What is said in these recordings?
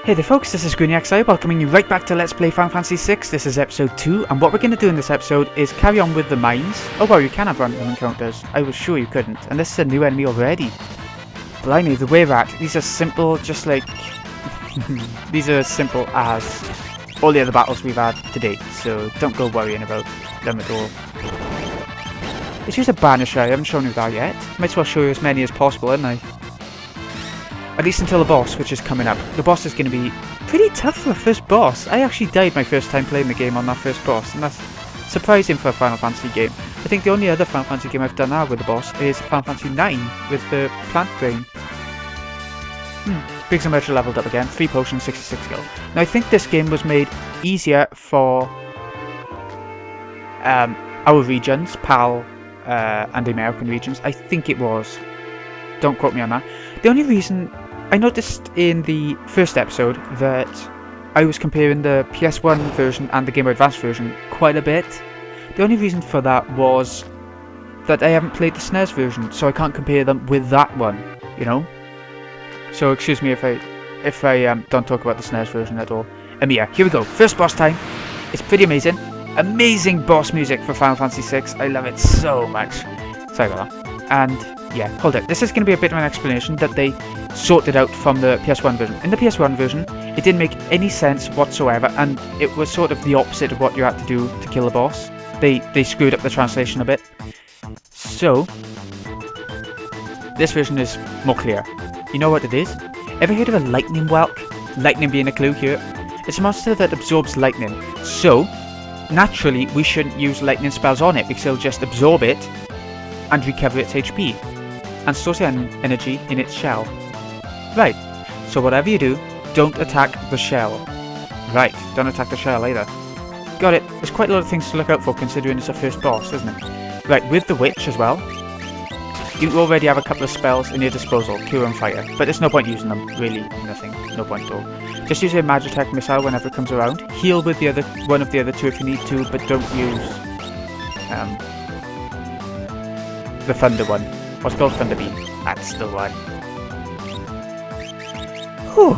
Hey there folks, this is GreenyXI welcoming you right back to Let's Play Final Fantasy VI. This is episode 2, and what we're going to do in this episode is carry on with the mines. Oh wow, you can have random encounters. I was sure you couldn't, and this is a new enemy already. Blimey, the way rat. These are simple, just like... these are as simple as all the other battles we've had to date, so don't go worrying about them at all. Let's use a banisher. I haven't shown you that yet. Might as well show you as many as possible, hadn't I? At least until the boss, which is coming up. The boss is going to be pretty tough for a first boss. I actually died my first time playing the game on that first boss, and that's surprising for a Final Fantasy game. I think the only other Final Fantasy game I've done that with the boss is Final Fantasy 9 with the plant brain. Biggs and Wedge leveled up again, 3 potions, 66 skill. Now I think this game was made easier for our regions, PAL and the American regions. I think it was. Don't quote me on that. The only reason I noticed in the first episode that I was comparing the PS1 version and the Game Boy Advance version quite a bit. The only reason for that was that I haven't played the SNES version, so I can't compare them with that one, you know? So excuse me if I don't talk about the SNES version at all. Ymir, here we go. First boss time. It's pretty amazing. Amazing boss music for Final Fantasy VI. I love it so much. Sorry about that. And yeah, hold it. This is going to be a bit of an explanation that they sorted out from the PS1 version. In the PS1 version, it didn't make any sense whatsoever, and it was sort of the opposite of what you had to do to kill the boss. They screwed up the translation a bit. So, this version is more clear. You know what it is? Ever heard of a lightning whelk? Lightning being a clue here. It's a monster that absorbs lightning. So, naturally, we shouldn't use lightning spells on it because it'll just absorb it and recover its HP, and store energy in its shell. Right, so whatever you do, don't attack the shell. Right, don't attack the shell either. Got it. There's quite a lot of things to look out for considering it's a first boss, isn't it? Right, with the witch as well, you already have a couple of spells in your disposal, Cure and Fire, but there's no point using them, really, nothing, no point at all. Just use your Magitech missile whenever it comes around, heal with the one of the other two if you need to, but don't use the Thunder one. What's called Thunder Beam. That's the one. Whew.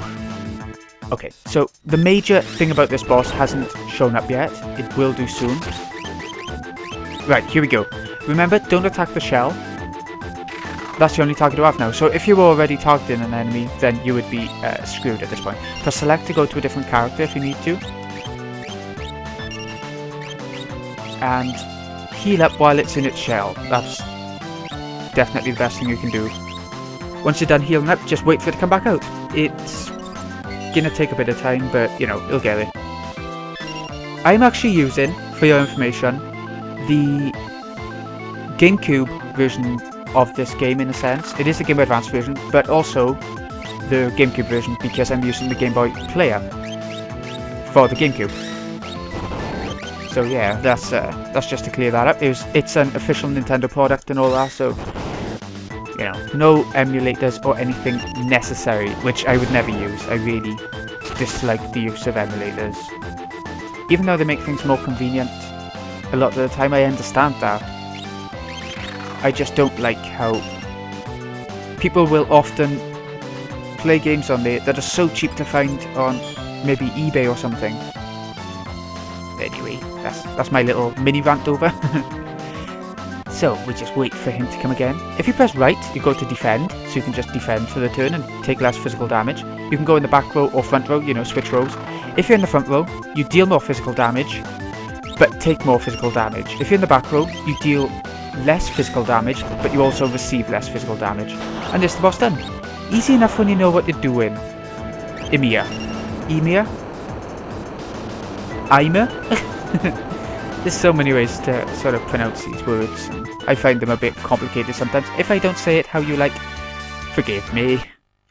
Okay, so the major thing about this boss hasn't shown up yet. It will do soon. Right, here we go. Remember, don't attack the shell. That's the only target you have now. So if you were already targeting an enemy, then you would be screwed at this point. Press select to go to a different character if you need to. And heal up while it's in its shell. That's definitely the best thing you can do. Once you're done healing up, just wait for it to come back out. It's gonna take a bit of time, but you know, it'll get it. I'm actually using, for your information, the GameCube version of this game in a sense. It is the Game Boy Advance version, but also the GameCube version because I'm using the Game Boy player for the GameCube. So yeah, that's just to clear that up. It's an official Nintendo product and all that, so you know, no emulators or anything necessary, which I would never use. I really dislike the use of emulators. Even though they make things more convenient, a lot of the time I understand that. I just don't like how people will often play games on there that are so cheap to find on maybe eBay or something. Anyway, that's my little mini rant over. So, we just wait for him to come again. If you press right, you go to defend, so you can just defend for the turn and take less physical damage. You can go in the back row or front row, you know, switch rows. If you're in the front row, you deal more physical damage, but take more physical damage. If you're in the back row, you deal less physical damage, but you also receive less physical damage. And this is the boss done. Easy enough when you know what you're doing. Ymir. Ymir? Ymir? There's so many ways to sort of pronounce these words, and I find them a bit complicated sometimes. If I don't say it how you like, forgive me.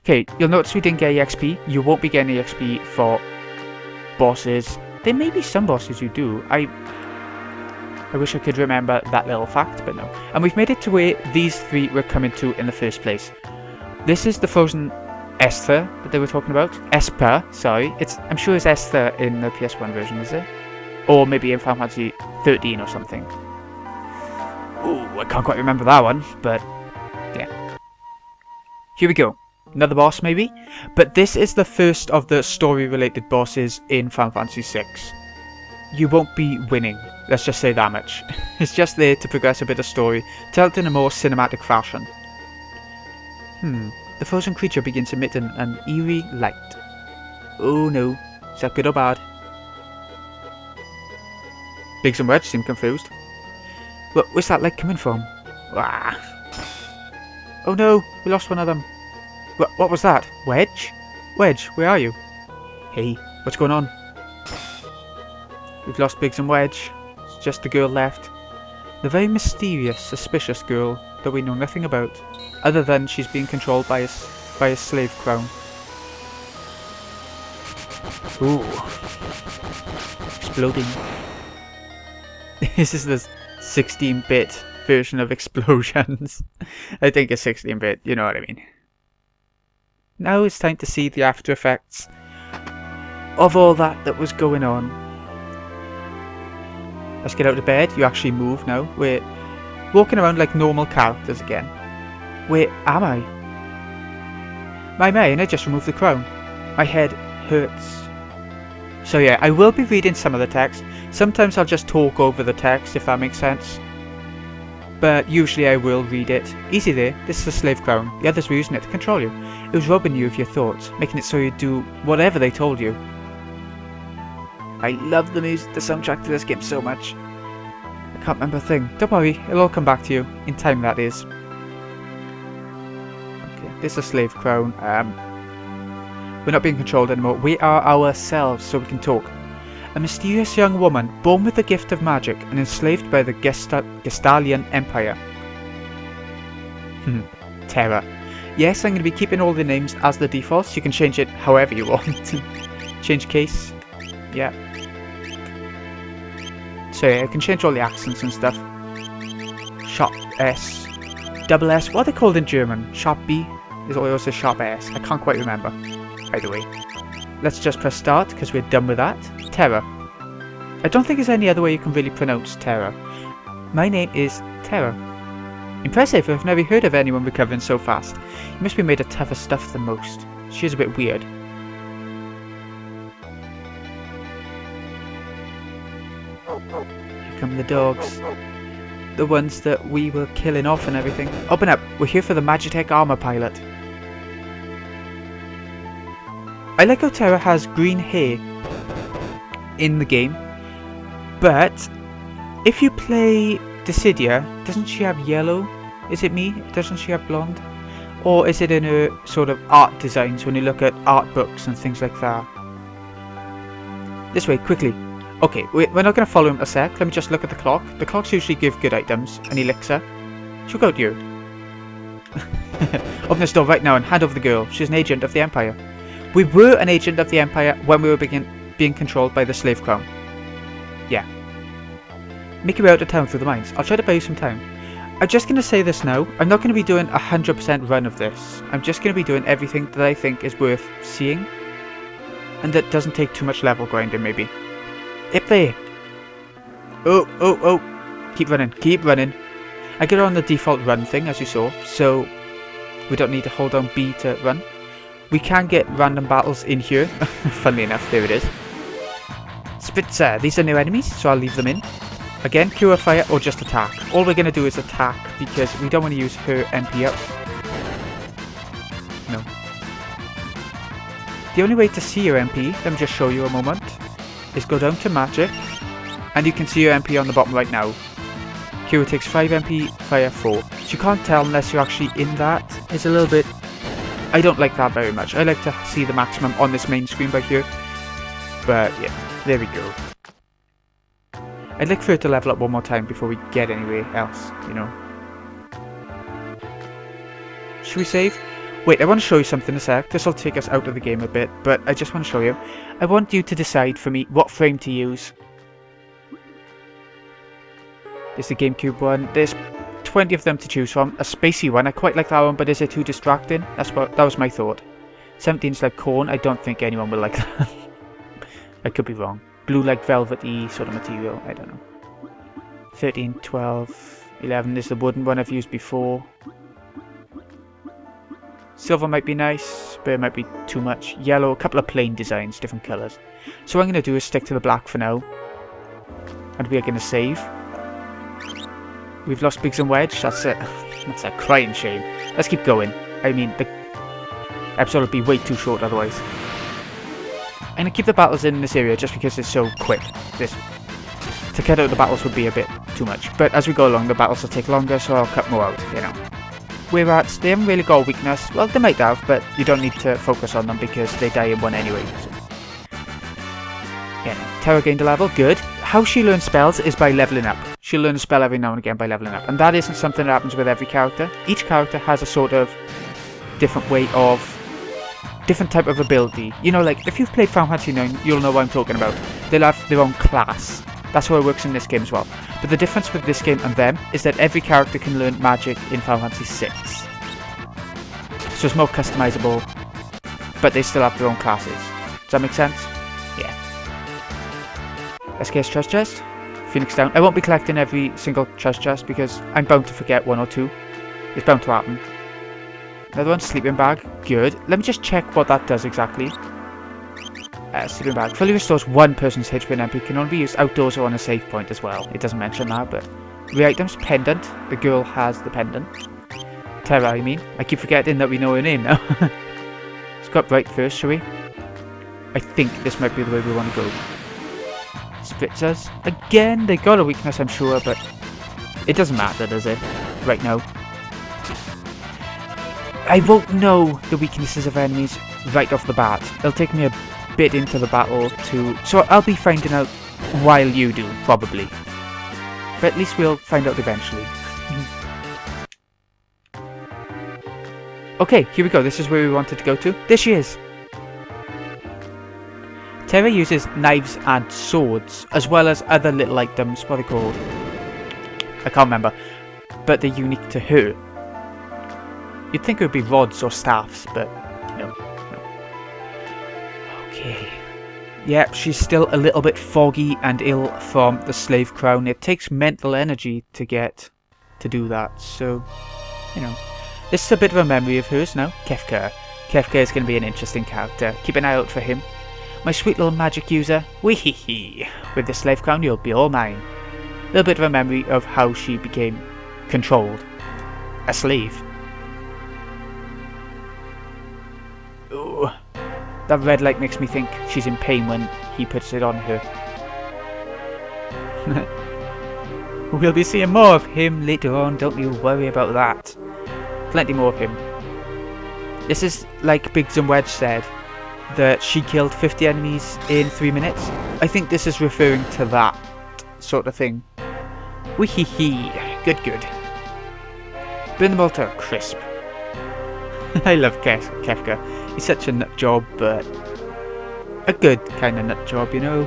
Okay, you'll notice we didn't get EXP. You won't be getting EXP for bosses. There may be some bosses you do. I wish I could remember that little fact, but no. And we've made it to where these three were coming to in the first place. This is the frozen Esper that they were talking about. Esper, sorry. I'm sure it's Esper in the PS1 version, is it? Or maybe in Final Fantasy 13 or something. Ooh, I can't quite remember that one, but yeah. Here we go. another boss maybe. But this is the first of the story-related bosses in Final Fantasy VI. You won't be winning, let's just say that much. It's just there to progress a bit of story, tell it in a more cinematic fashion. The frozen creature begins emitting an eerie light. Oh no, is that good or bad? Biggs and Wedge seem confused. Where's that light coming from? Ah. Oh no, we lost one of them. What was that? Wedge? Wedge, where are you? Hey, what's going on? We've lost Biggs and Wedge. It's just the girl left. The very mysterious, suspicious girl that we know nothing about, other than she's being controlled by a slave crown. Ooh. Exploding. This is the 16-bit version of explosions. I think it's 16-bit, you know what I mean. Now it's time to see the after effects of all that was going on. Let's get out of bed. You actually move now. We're walking around like normal characters again. Where am I? My man, I just removed the crown. My head hurts. So yeah, I will be reading some of the text. Sometimes I'll just talk over the text, if that makes sense. But usually I will read it. Easy there, this is a slave crown. The others were using it to control you. It was robbing you of your thoughts, making it so you'd do whatever they told you. I love the music, the soundtrack to this game so much. I can't remember a thing. Don't worry, it'll all come back to you. In time, that is. Okay, this is a slave crown. We're not being controlled anymore. We are ourselves, so we can talk. A mysterious young woman, born with the gift of magic and enslaved by the Gestalian Empire. Terra. Yes, I'm going to be keeping all the names as the defaults. You can change it however you want. Change case. Yeah. So yeah, I can change all the accents and stuff. Sharp S. Double S. What are they called in German? Sharp B? Is also Sharp S. I can't quite remember. Either way. Let's just press start because we're done with that. Terra. I don't think there's any other way you can really pronounce Terra. My name is Terra. Impressive, I've never heard of anyone recovering so fast. You must be made of tougher stuff than most. She's a bit weird. Here come the dogs. The ones that we were killing off and everything. Open up, we're here for the Magitech armor pilot. I like how Terra has green hair in the game, but if you play Dissidia, doesn't she have yellow? Is it me? Doesn't she have blonde? Or is it in her sort of art designs when you look at art books and things like that? This way, quickly. Okay, we're not going to follow him a sec. Let me just look at the clock. The clocks usually give good items. An elixir. She'll go to you. Open this door right now and hand over the girl. She's an agent of the Empire. We were an agent of the Empire when we were being controlled by the slave crown. Yeah. Make your way out of town through the mines. I'll try to buy you some time. I'm just going to say this now. I'm not going to be doing a 100% run of this. I'm just going to be doing everything that I think is worth seeing. And that doesn't take too much level grinding, maybe. Up there. Oh. Keep running. Keep running. I get on the default run thing, as you saw. So we don't need to hold down B to run. We can get random battles in here. Funnily enough, there it is. Spitzer. These are new enemies, so I'll leave them in. Again, purifier or just attack. All we're going to do is attack because we don't want to use her MP up. No. The only way to see your MP, let me just show you a moment, is go down to magic and you can see your MP on the bottom right now. Cure takes 5 MP, fire 4. So you can't tell unless you're actually in that. It's a little bit... I don't like that very much. I like to see the maximum on this main screen right here. But yeah, there we go. I'd like for her to level up one more time before we get anywhere else, you know. Should we save? Wait, I want to show you something in a sec. This will take us out of the game a bit, but I just want to show you. I want you to decide for me what frame to use. There's the GameCube one. There's 20 of them to choose from. A spacey one, I quite like that one, but is it too distracting? That was my thought. 17's like corn. I don't think anyone will like that. I could be wrong. Blue like velvety sort of material. I don't know. 13, 12, 11 is the wooden one I've used before. Silver might be nice, but it might be too much. Yellow, a couple of plain designs, different colours. So what I'm going to do is stick to the black for now. And we are going to save. We've lost Biggs and Wedge. That's a crying shame. Let's keep going. I mean, the episode would be way too short otherwise. I'm going to keep the battles in this area just because it's so quick. To cut out the battles would be a bit too much. But as we go along, the battles will take longer, so I'll cut more out, you know. Whereas they haven't really got a weakness. Well, they might have, but you don't need to focus on them because they die in one anyway. So. Yeah, Terra gained a level, good. How she learns spells is by leveling up. She'll learn a spell every now and again by leveling up. And that isn't something that happens with every character. Each character has a sort of different type of ability. You know, like, if you've played Final Fantasy 9, you'll know what I'm talking about. They'll have their own class. That's how it works in this game as well. But the difference with this game and them is that every character can learn magic in Final Fantasy 6. So it's more customizable, but they still have their own classes. Does that make sense? Yeah. SKS treasure chest. Phoenix down. I won't be collecting every single treasure chest because I'm bound to forget one or two. It's bound to happen. Another one, sleeping bag. Good. Let me just check what that does exactly. Sleeping bag. Fully restores one person's HP and MP. Can only be used outdoors or on a save point as well. It doesn't mention that, but... The items, pendant. The girl has the pendant. Terra, I mean. I keep forgetting that we know her name now. Let's go up right first, shall we? I think this might be the way we want to go. Spritzers. Again, they got a weakness, I'm sure, but... It doesn't matter, does it? Right now. I won't know the weaknesses of enemies right off the bat. It'll take me a bit into the battle to... So I'll be finding out while you do, probably. But at least we'll find out eventually. Okay, here we go. This is where we wanted to go to. There she is. Terra uses knives and swords, as well as other little items. What are they called? I can't remember. But they're unique to her. You'd think it would be rods or staffs, but no. Okay. Yep, she's still a little bit foggy and ill from the slave crown. It takes mental energy to get to do that, so, you know. This is a bit of a memory of hers now. Kefka. Kefka is going to be an interesting character. Keep an eye out for him. My sweet little magic user. Wee-hee-hee. With the slave crown, you'll be all mine. A little bit of a memory of how she became controlled. A slave. Ooh. That red light makes me think she's in pain when he puts it on her. We'll be seeing more of him later on, don't you worry about that. Plenty more of him. This is like Biggs and Wedge said, that she killed 50 enemies in 3 minutes. I think this is referring to that sort of thing. Wee-hee-hee. Good, good. Burn them all to a crisp. I love Kefka. He's such a nut job, but a good kind of nut job, you know.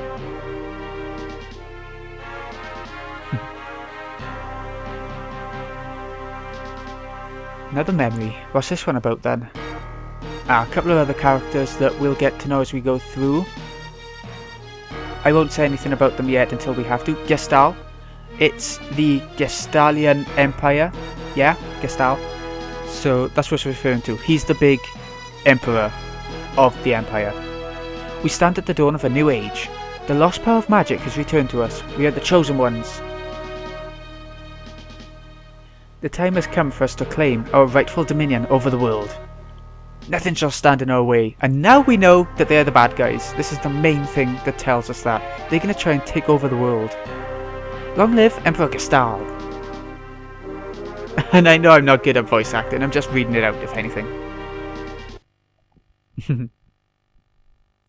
Another memory. What's this one about then? A couple of other characters that we'll get to know as we go through. I won't say anything about them yet until we have to. Gestal. It's the Gestalian Empire. Yeah, Gestal. So that's what it's referring to. He's the big emperor of the empire. We stand at the dawn of a new age. The lost power of magic has returned to us. We are the chosen ones. The time has come for us to claim our rightful dominion over the world. Nothing shall stand in our way. And now we know that they are the bad guys. This is the main thing that tells us that. They're going to try and take over the world. Long live Emperor Gestal. And I know I'm not good at voice acting. I'm just reading it out, if anything.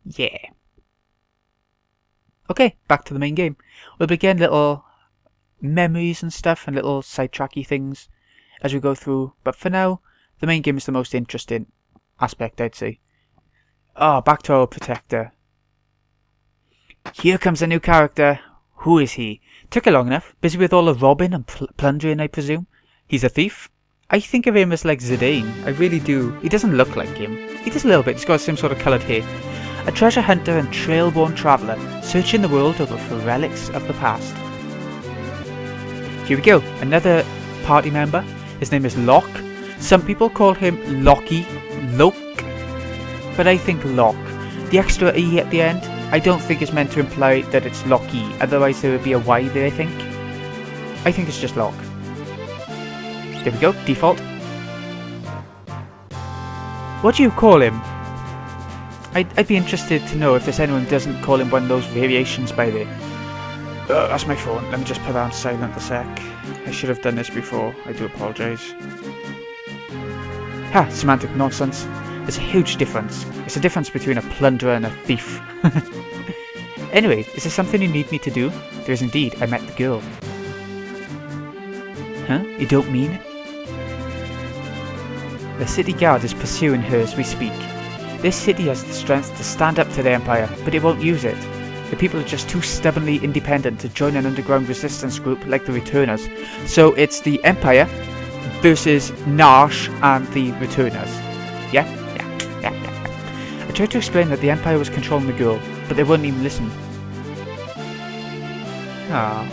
Yeah. Okay, back to the main game. We'll begin little memories and stuff and little sidetracky things as we go through. But for now, the main game is the most interesting aspect, I'd say. Ah, back to our protector. Here comes a new character. Who is he? Took it long enough. Busy with all the robbing and plundering, I presume. He's a thief? I think of him as like Zidane. I really do. He doesn't look like him. He does a little bit. He's got the same sort of coloured hair. A treasure hunter and trail-born traveller, searching the world over for relics of the past. Here we go. Another party member. His name is Locke. Some people call him Locke, Locke, but I think Locke. The extra E at the end, I don't think is meant to imply that it's Locke, otherwise there would be a Y there, I think. I think it's just Locke. There we go, default. What do you call him? I'd be interested to know if there's anyone who doesn't call him one of those variations by there. That's my phone. Let me just put that on silent a sec. I should have done this before. I do apologise. Ha! Semantic nonsense. There's a huge difference. It's a difference between a plunderer and a thief. Anyway, is there something you need me to do? There is indeed. I met the girl. Huh? You don't mean it? The city guard is pursuing her as we speak. This city has the strength to stand up to the Empire, but it won't use it. The people are just too stubbornly independent to join an underground resistance group like the Returners. So it's the Empire versus Narshe and the Returners. Yeah? Yeah. I tried to explain that the Empire was controlling the girl, but they wouldn't even listen. Ah.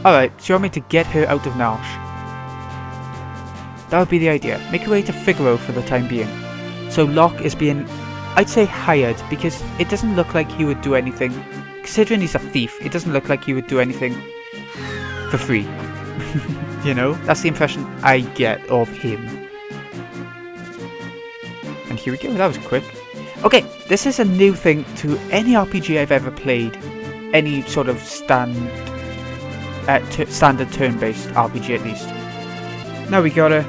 Alright, so you want me to get her out of Narshe? That would be the idea. Make her way to Figaro for the time being. So Locke is being, I'd say, hired, because it doesn't look like he would do anything. Considering he's a thief, it doesn't look like he would do anything for free. You know? That's the impression I get of him. And here we go, that was quick. Okay, this is a new thing to any RPG I've ever played. Any sort of standard turn-based RPG at least. Now we gotta...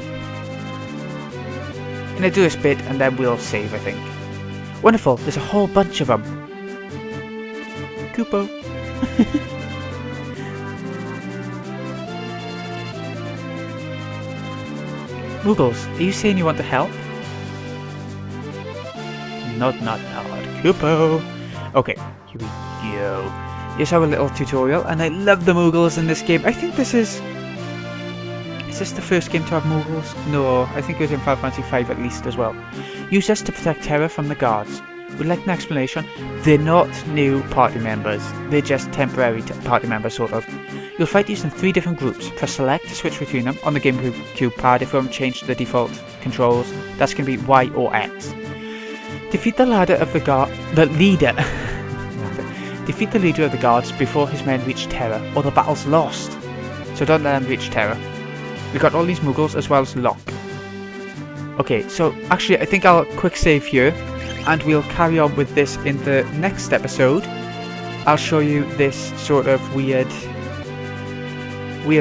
I'm gonna do this bit and then we'll save, I think. Wonderful, there's a whole bunch of them. Kupo. Muggles, are you saying you want to help? Not hard. Kupo. Okay, here we go. Here's our little tutorial, and I love the Muggles in this game. I think this is... Is this the first game to have Muggles? No, I think it was in Final Fantasy V at least as well. Use this to protect Terra from the guards. Would like an explanation? They're not new party members. They're just temporary party members, sort of. You'll fight using 3 different groups. Press select to switch between them on the GameCube pad if you haven't changed the default controls. That's going to be Y or X. Defeat the leader of the leader. Defeat the leader of the guards before his men reach Terra, or the battle's lost. So don't let them reach Terra. We've got all these Muggles as well as Locke. Okay, so actually I think I'll quick save here, and we'll carry on with this in the next episode. I'll show you this sort of weird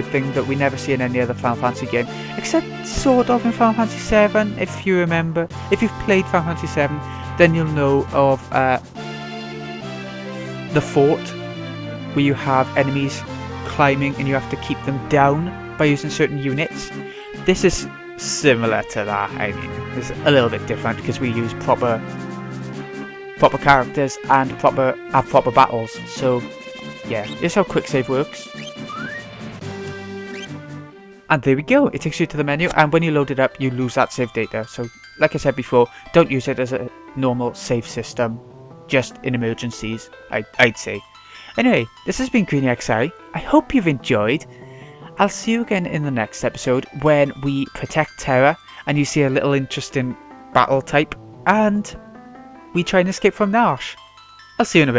thing that we never see in any other Final Fantasy game, except sort of in Final Fantasy VII, if you remember. If you've played Final Fantasy VII, then you'll know of the fort, where you have enemies climbing and you have to keep them down by using certain units. This is similar to that. I mean, it's a little bit different because we use proper characters and have proper battles. So yeah, this is how quick save works. And there we go, it takes you to the menu, and when you load it up you lose that save data. So like I said before, don't use it as a normal save system, just in emergencies, I'd say. Anyway, this has been GreenXI. I hope you've enjoyed. I'll see you again in the next episode when we protect Terra and you see a little interesting battle type and we try and escape from Narshe. I'll see you in a bit.